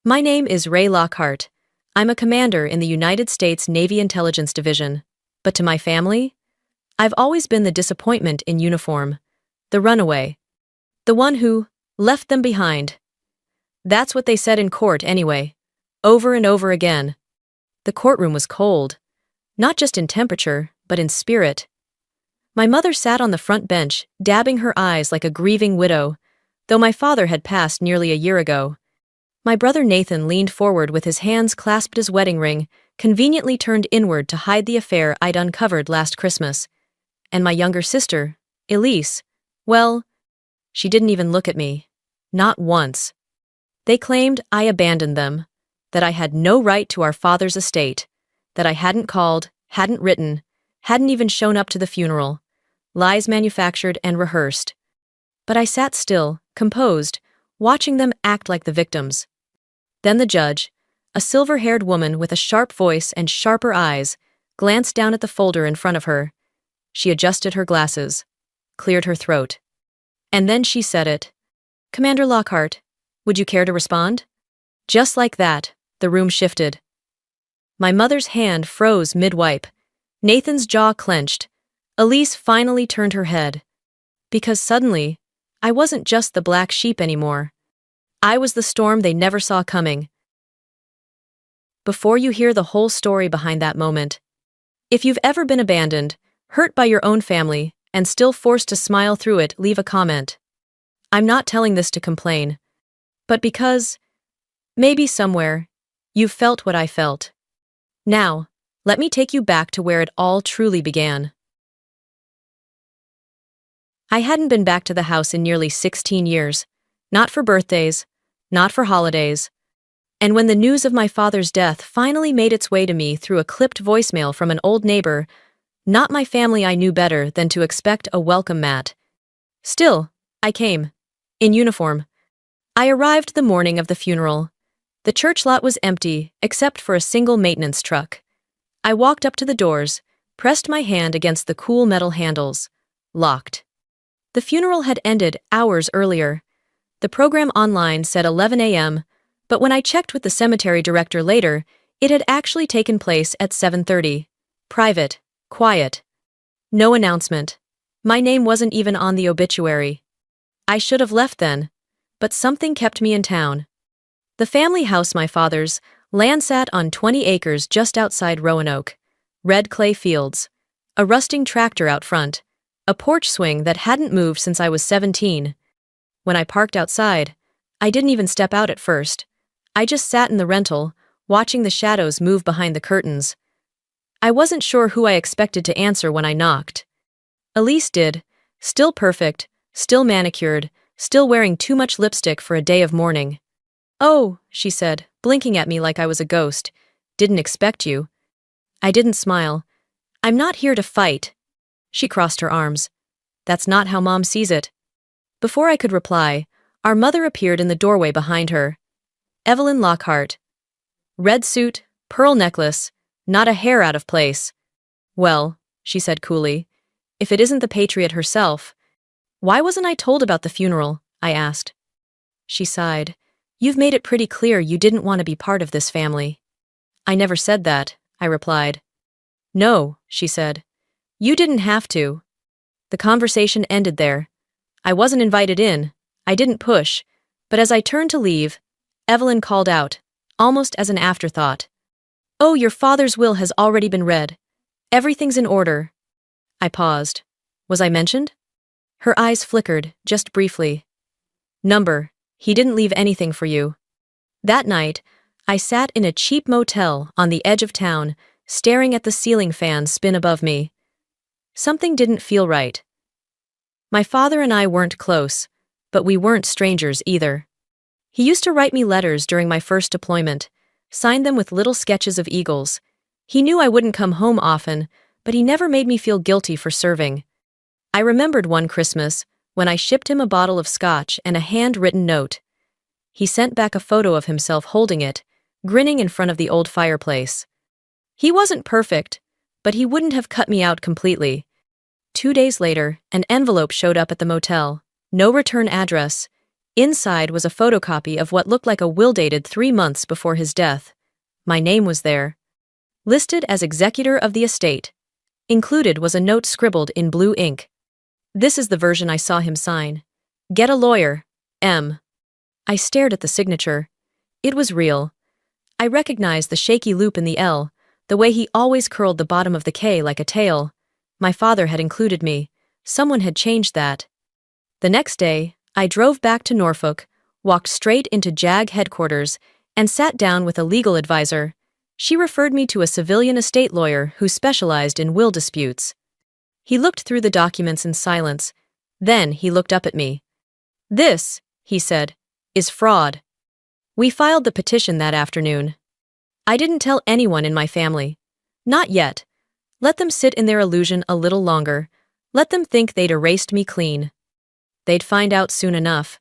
My name is Ray Lockhart. I'm a commander in the United States Navy Intelligence Division. But to my family, I've always been the disappointment in uniform, the runaway, the one who left them behind. That's what they said in court anyway, over and over again. The courtroom was cold, not just in temperature, but in spirit. My mother sat on the front bench, dabbing her eyes like a grieving widow, though my father had passed nearly a year ago. My brother Nathan leaned forward with his hands clasped his wedding ring, conveniently turned inward to hide the affair I'd uncovered last Christmas. And my younger sister, Elise, well, she didn't even look at me. Not once. They claimed I abandoned them, that I had no right to our father's estate, that I hadn't called, hadn't written, hadn't even shown up to the funeral. Lies manufactured and rehearsed. But I sat still, composed, watching them act like the victims. Then the judge, a silver-haired woman with a sharp voice and sharper eyes, glanced down at the folder in front of her. She adjusted her glasses, cleared her throat. And then she said it. "Commander Lockhart, would you care to respond?" Just like that, the room shifted. My mother's hand froze mid-wipe. Nathan's jaw clenched. Elise finally turned her head. Because suddenly, I wasn't just the black sheep anymore. I was the storm they never saw coming. Before you hear the whole story behind that moment, if you've ever been abandoned, hurt by your own family, and still forced to smile through it, leave a comment. I'm not telling this to complain, but because, maybe somewhere, you've felt what I felt. Now, let me take you back to where it all truly began. I hadn't been back to the house in nearly 16 years, not for birthdays, not for holidays. And when the news of my father's death finally made its way to me through a clipped voicemail from an old neighbor, not my family, I knew better than to expect a welcome mat. Still, I came. In uniform. I arrived the morning of the funeral. The church lot was empty, except for a single maintenance truck. I walked up to the doors, pressed my hand against the cool metal handles. Locked. The funeral had ended hours earlier. The program online said 11 a.m., but when I checked with the cemetery director later, it had actually taken place at 7:30. Private. Quiet. No announcement. My name wasn't even on the obituary. I should have left then, but something kept me in town. The family house, my father's, land sat on 20 acres just outside Roanoke. Red clay fields. A rusting tractor out front. A porch swing that hadn't moved since I was 17. When I parked outside, I didn't even step out at first. I just sat in the rental, watching the shadows move behind the curtains. I wasn't sure who I expected to answer when I knocked. Elise did, still perfect, still manicured, still wearing too much lipstick for a day of mourning. "Oh," she said, blinking at me like I was a ghost. "Didn't expect you." I didn't smile. "I'm not here to fight." She crossed her arms. "That's not how Mom sees it." Before I could reply, our mother appeared in the doorway behind her. Evelyn Lockhart. Red suit, pearl necklace, not a hair out of place. "Well," she said coolly, "if it isn't the Patriot herself." "Why wasn't I told about the funeral?" I asked. She sighed. "You've made it pretty clear you didn't want to be part of this family." "I never said that," I replied. "No," she said. "You didn't have to." The conversation ended there. I wasn't invited in. I didn't push. But as I turned to leave, Evelyn called out, almost as an afterthought. "Oh, your father's will has already been read. Everything's in order." I paused. Was I mentioned? Her eyes flickered, just briefly. "Number, he didn't leave anything for you." That night, I sat in a cheap motel on the edge of town, staring at the ceiling fan spin above me. Something didn't feel right. My father and I weren't close, but we weren't strangers either. He used to write me letters during my first deployment, sign them with little sketches of eagles. He knew I wouldn't come home often, but he never made me feel guilty for serving. I remembered one Christmas, when I shipped him a bottle of scotch and a hand-written note. He sent back a photo of himself holding it, grinning in front of the old fireplace. He wasn't perfect, but he wouldn't have cut me out completely. 2 days later, an envelope showed up at the motel. No return address. Inside was a photocopy of what looked like a will dated 3 months before his death. My name was there, listed as executor of the estate. Included was a note scribbled in blue ink. This is the version I saw him sign. Get a lawyer, M. I stared at the signature. It was real. I recognized the shaky loop in the L, the way he always curled the bottom of the K like a tail. My father had included me. Someone had changed that. The next day, I drove back to Norfolk, walked straight into JAG headquarters, and sat down with a legal advisor. She referred me to a civilian estate lawyer who specialized in will disputes. He looked through the documents in silence. Then he looked up at me. This, he said, is fraud. We filed the petition that afternoon. I didn't tell anyone in my family. Not yet. Let them sit in their illusion a little longer. Let them think they'd erased me clean. They'd find out soon enough.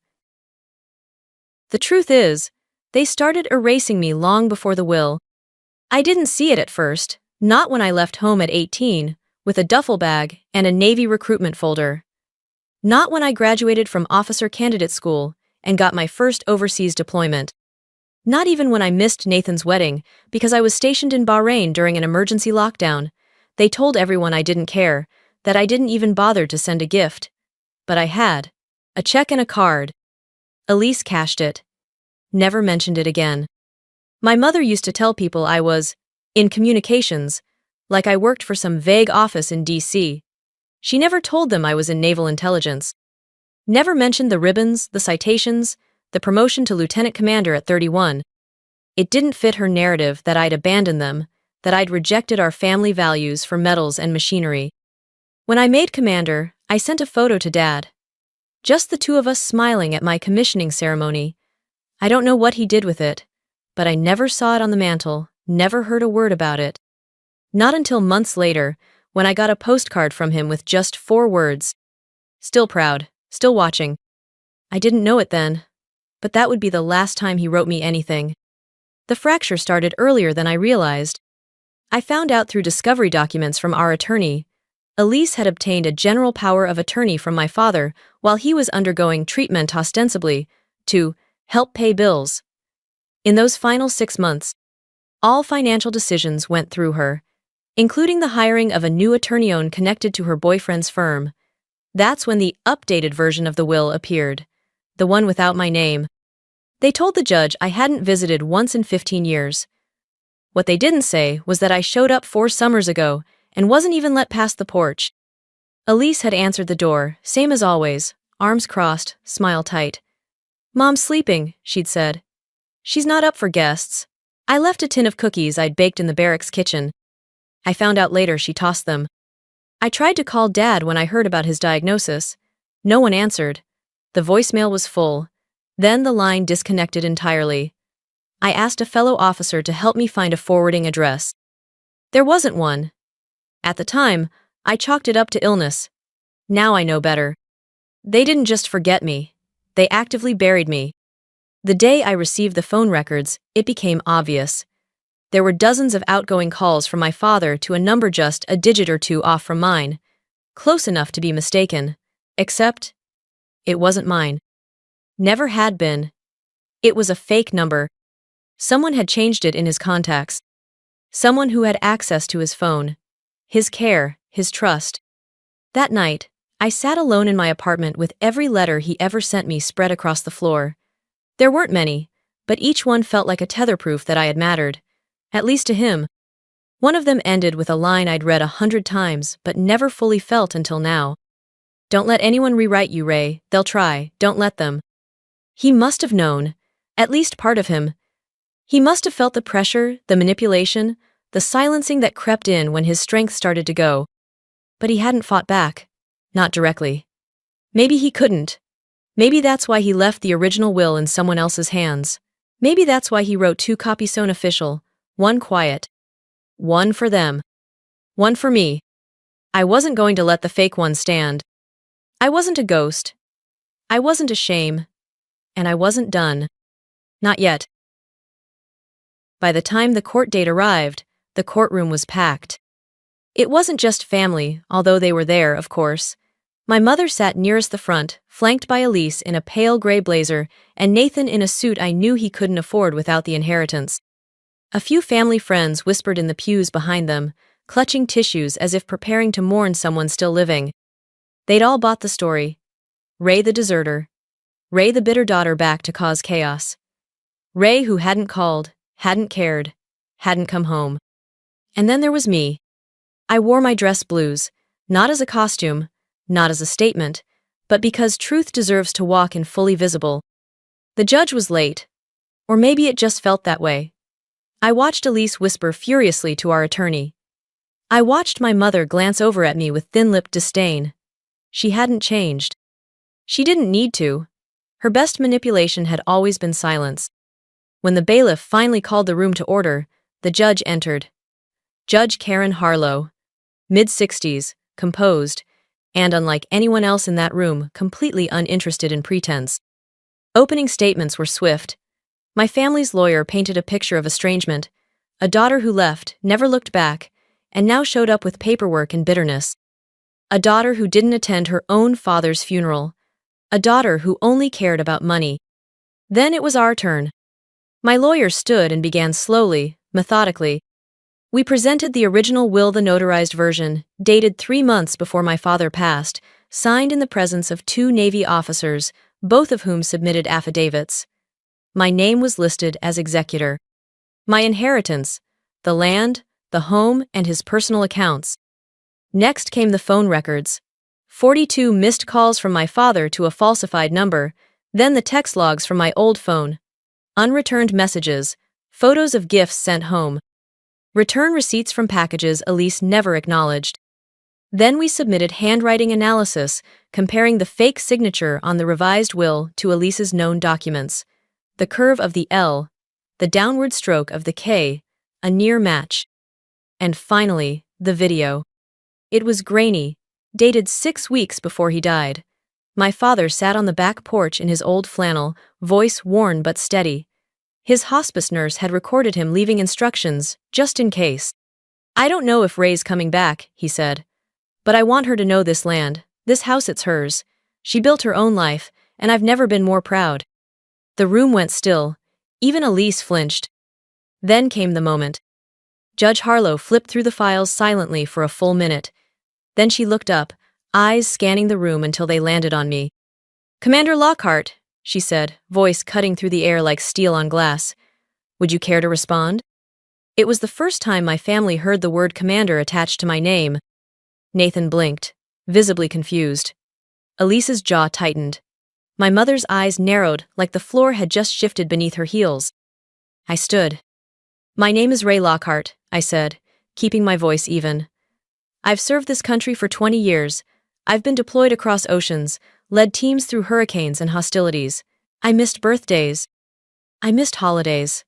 The truth is, they started erasing me long before the will. I didn't see it at first, not when I left home at 18, with a duffel bag and a Navy recruitment folder. Not when I graduated from officer candidate school and got my first overseas deployment. Not even when I missed Nathan's wedding because I was stationed in Bahrain during an emergency lockdown. They told everyone I didn't care, that I didn't even bother to send a gift. But I had. A check and a card. Elise cashed it. Never mentioned it again. My mother used to tell people I was in communications, like I worked for some vague office in D.C. She never told them I was in naval intelligence. Never mentioned the ribbons, the citations, the promotion to lieutenant commander at 31. It didn't fit her narrative that I'd abandoned them, that I'd rejected our family values for metals and machinery. When I made commander, I sent a photo to Dad. Just the two of us smiling at my commissioning ceremony. I don't know what he did with it, but I never saw it on the mantle, never heard a word about it. Not until months later, when I got a postcard from him with just 4 words. Still proud, still watching. I didn't know it then, but that would be the last time he wrote me anything. The fracture started earlier than I realized. I found out through discovery documents from our attorney. Elise had obtained a general power of attorney from my father while he was undergoing treatment ostensibly to help pay bills. In those final 6 months, all financial decisions went through her, including the hiring of a new attorney connected to her boyfriend's firm. That's when the updated version of the will appeared, the one without my name. They told the judge I hadn't visited once in 15 years. What they didn't say was that I showed up 4 summers ago and wasn't even let past the porch. Elise had answered the door, same as always, arms crossed, smile tight. "Mom's sleeping," she'd said. "She's not up for guests." I left a tin of cookies I'd baked in the barracks kitchen. I found out later she tossed them. I tried to call Dad when I heard about his diagnosis. No one answered. The voicemail was full. Then the line disconnected entirely. I asked a fellow officer to help me find a forwarding address. There wasn't one. At the time, I chalked it up to illness. Now I know better. They didn't just forget me. They actively buried me. The day I received the phone records, it became obvious. There were dozens of outgoing calls from my father to a number just a digit or 2 off from mine. Close enough to be mistaken. Except, it wasn't mine. Never had been. It was a fake number. Someone had changed it in his contacts. Someone who had access to his phone. His care, his trust. That night, I sat alone in my apartment with every letter he ever sent me spread across the floor. There weren't many, but each one felt like a tether proof that I had mattered. At least to him. One of them ended with a line I'd read 100 times but never fully felt until now. "Don't let anyone rewrite you, Ray. They'll try. Don't let them." He must have known. At least part of him. He must have felt the pressure, the manipulation, the silencing that crept in when his strength started to go. But he hadn't fought back. Not directly. Maybe he couldn't. Maybe that's why he left the original will in someone else's hands. Maybe that's why he wrote 2 copies sewn official, one quiet. One for them. One for me. I wasn't going to let the fake one stand. I wasn't a ghost. I wasn't a shame. And I wasn't done. Not yet. By the time the court date arrived, the courtroom was packed. It wasn't just family, although they were there, of course. My mother sat nearest the front, flanked by Elise in a pale gray blazer and Nathan in a suit I knew he couldn't afford without the inheritance. A few family friends whispered in the pews behind them, clutching tissues as if preparing to mourn someone still living. They'd all bought the story. Ray the deserter. Ray the bitter daughter back to cause chaos. Ray who hadn't called, hadn't cared, hadn't come home. And then there was me. I wore my dress blues, not as a costume, not as a statement, but because truth deserves to walk in fully visible. The judge was late. Or maybe it just felt that way. I watched Elise whisper furiously to our attorney. I watched my mother glance over at me with thin-lipped disdain. She hadn't changed. She didn't need to. Her best manipulation had always been silence. When the bailiff finally called the room to order, the judge entered. Judge Karen Harlow, mid-60s, composed, and unlike anyone else in that room, completely uninterested in pretense. Opening statements were swift. My family's lawyer painted a picture of estrangement, a daughter who left, never looked back, and now showed up with paperwork and bitterness. A daughter who didn't attend her own father's funeral. A daughter who only cared about money. Then it was our turn. My lawyer stood and began slowly, methodically. We presented the original will, the notarized version, dated 3 months before my father passed, signed in the presence of 2 Navy officers, both of whom submitted affidavits. My name was listed as executor. My inheritance, the land, the home, and his personal accounts. Next came the phone records. 42 missed calls from my father to a falsified number, then the text logs from my old phone. Unreturned messages, photos of gifts sent home. Return receipts from packages Elise never acknowledged. Then we submitted handwriting analysis, comparing the fake signature on the revised will to Elise's known documents. The curve of the L, the downward stroke of the K, a near match. And finally, the video. It was grainy, dated 6 weeks before he died. My father sat on the back porch in his old flannel, voice worn but steady. His hospice nurse had recorded him leaving instructions, just in case. I don't know if Ray's coming back, he said. But I want her to know this land, this house, it's hers. She built her own life, and I've never been more proud. The room went still. Even Elise flinched. Then came the moment. Judge Harlow flipped through the files silently for a full minute. Then she looked up, eyes scanning the room until they landed on me. "Commander Lockhart," she said, voice cutting through the air like steel on glass. "Would you care to respond?" It was the first time my family heard the word commander attached to my name. Nathan blinked, visibly confused. Elise's jaw tightened. My mother's eyes narrowed like the floor had just shifted beneath her heels. I stood. "My name is Ray Lockhart," I said, keeping my voice even. "I've served this country for 20 years. I've been deployed across oceans, led teams through hurricanes and hostilities. I missed birthdays. I missed holidays.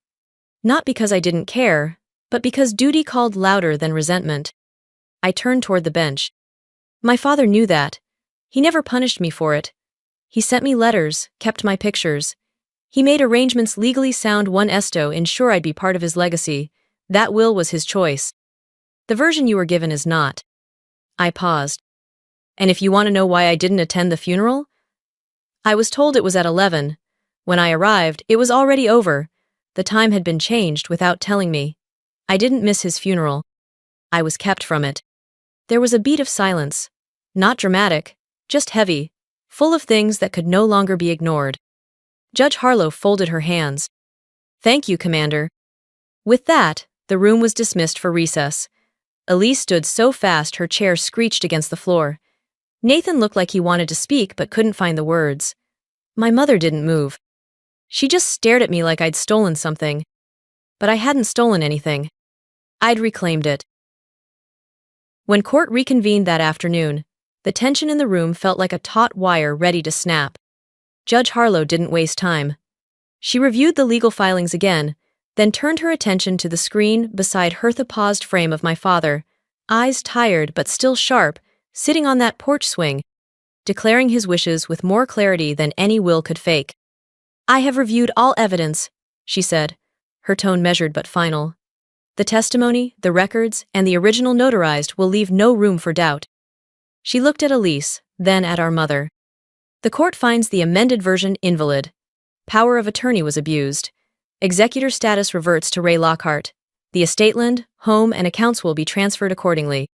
Not because I didn't care, but because duty called louder than resentment." I turned toward the bench. My father knew that. He never punished me for it. He sent me letters, kept my pictures. He made arrangements legally sound one esto ensure I'd be part of his legacy. That will was his choice. The version you were given is not. I paused. And if you want to know why I didn't attend the funeral? I was told it was at 11. When I arrived, it was already over. The time had been changed without telling me. I didn't miss his funeral. I was kept from it. There was a beat of silence. Not dramatic, just heavy, full of things that could no longer be ignored. Judge Harlow folded her hands. "Thank you, Commander." With that, the room was dismissed for recess. Elise stood so fast her chair screeched against the floor. Nathan looked like he wanted to speak but couldn't find the words. My mother didn't move. She just stared at me like I'd stolen something. But I hadn't stolen anything. I'd reclaimed it. When court reconvened that afternoon, the tension in the room felt like a taut wire ready to snap. Judge Harlow didn't waste time. She reviewed the legal filings again, then turned her attention to the screen beside her, the paused frame of my father, eyes tired but still sharp, sitting on that porch swing, declaring his wishes with more clarity than any will could fake. "I have reviewed all evidence," she said, her tone measured but final. "The testimony, the records, and the original notarized will leave no room for doubt." She looked at Elise, then at our mother. The court finds the amended version invalid. Power of attorney was abused. Executor status reverts to Ray Lockhart. The estate-land, home, and accounts will be transferred accordingly.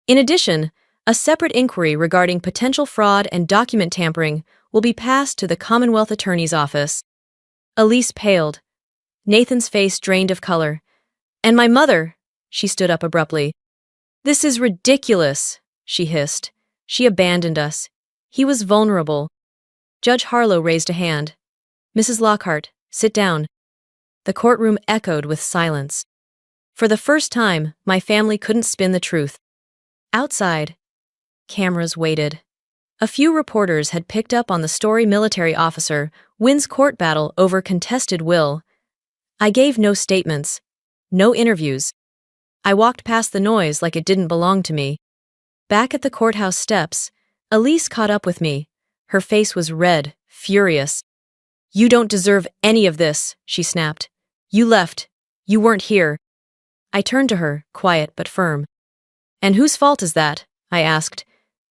In addition, a separate inquiry regarding potential fraud and document tampering will be passed to the Commonwealth Attorney's Office. Elise paled. Nathan's face drained of color. And my mother, she stood up abruptly. This is ridiculous, she hissed. She abandoned us. He was vulnerable. Judge Harlow raised a hand. Mrs. Lockhart, sit down. The courtroom echoed with silence. For the first time, my family couldn't spin the truth. Outside, cameras waited. A few reporters had picked up on the story military officer wins court battle over contested will. I gave no statements, no interviews. I walked past the noise like it didn't belong to me. Back at the courthouse steps, Elise caught up with me. Her face was red, furious. You don't deserve any of this, she snapped. You left. You weren't here. I turned to her, quiet but firm. And whose fault is that? I asked.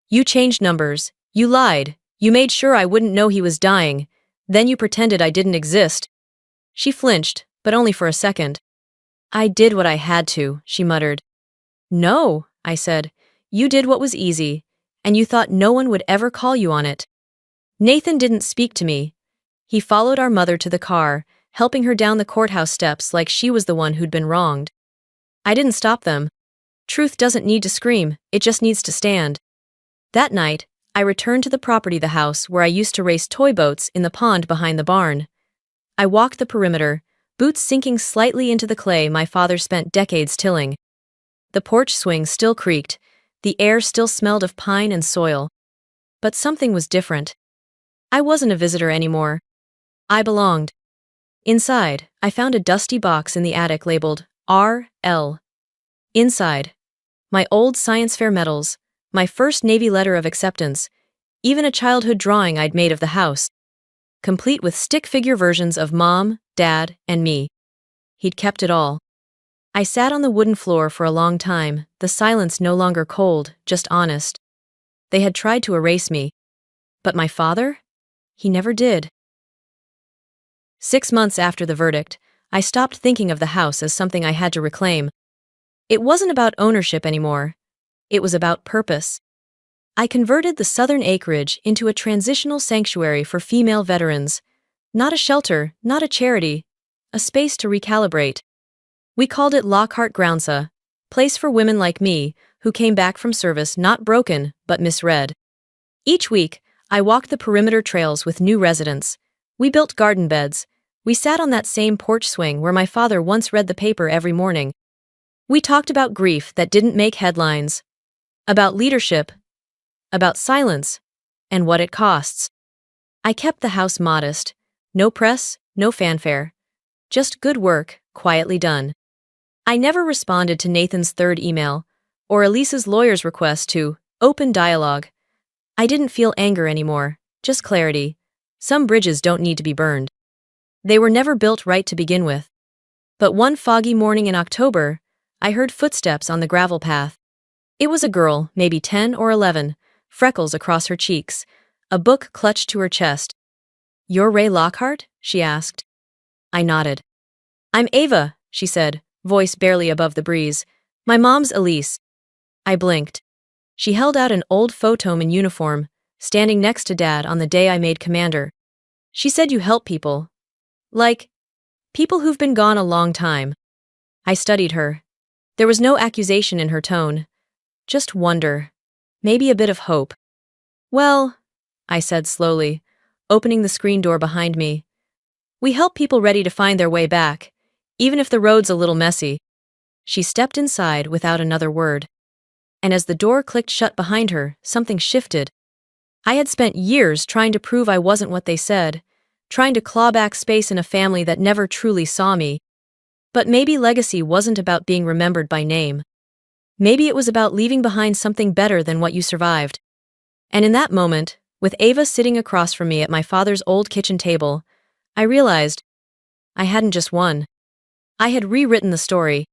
You changed numbers. You lied. You made sure I wouldn't know he was dying. Then you pretended I didn't exist. She flinched, but only for a second. I did what I had to, she muttered. No, I said. You did what was easy, and you thought no one would ever call you on it. Nathan didn't speak to me. He followed our mother to the car, helping her down the courthouse steps like she was the one who'd been wronged. I didn't stop them. Truth doesn't need to scream, it just needs to stand. That night, I returned to the property, the house where I used to race toy boats in the pond behind the barn. I walked the perimeter, boots sinking slightly into the clay my father spent decades tilling. The porch swing still creaked, the air still smelled of pine and soil. But something was different. I wasn't a visitor anymore. I belonged. Inside, I found a dusty box in the attic labeled R.L. Inside, my old science fair medals, my first Navy letter of acceptance, even a childhood drawing I'd made of the house, complete with stick figure versions of Mom, Dad, and me. He'd kept it all. I sat on the wooden floor for a long time, the silence no longer cold, just honest. They had tried to erase me. But my father? He never did. 6 months after the verdict, I stopped thinking of the house as something I had to reclaim. It wasn't about ownership anymore. It was about purpose. I converted the southern acreage into a transitional sanctuary for female veterans. Not a shelter, not a charity, a space to recalibrate. We called it Lockhart Groundsa, place for women like me who came back from service not broken but misread. Each week, I walked the perimeter trails with new residents. We built garden beds. We sat on that same porch swing where my father once read the paper every morning. We talked about grief that didn't make headlines, about leadership, about silence, and what it costs. I kept the house modest. No press, no fanfare. Just good work, quietly done. I never responded to Nathan's third email, or Elise's lawyer's request to open dialogue. I didn't feel anger anymore, just clarity. Some bridges don't need to be burned. They were never built right to begin with. But one foggy morning in October, I heard footsteps on the gravel path. It was a girl, maybe 10 or 11, freckles across her cheeks, a book clutched to her chest. You're Ray Lockhart? She asked. I nodded. I'm Ava, she said, voice barely above the breeze. My mom's Elise. I blinked. She held out an old photom in uniform, standing next to Dad on the day I made commander. She said you help people. Like, people who've been gone a long time. I studied her. There was no accusation in her tone. Just wonder. Maybe a bit of hope. Well, I said slowly, opening the screen door behind me. We help people ready to find their way back, even if the road's a little messy. She stepped inside without another word. And as the door clicked shut behind her, something shifted. I had spent years trying to prove I wasn't what they said, trying to claw back space in a family that never truly saw me. But maybe legacy wasn't about being remembered by name. Maybe it was about leaving behind something better than what you survived. And in that moment, with Ava sitting across from me at my father's old kitchen table, I realized I hadn't just won. I had rewritten the story.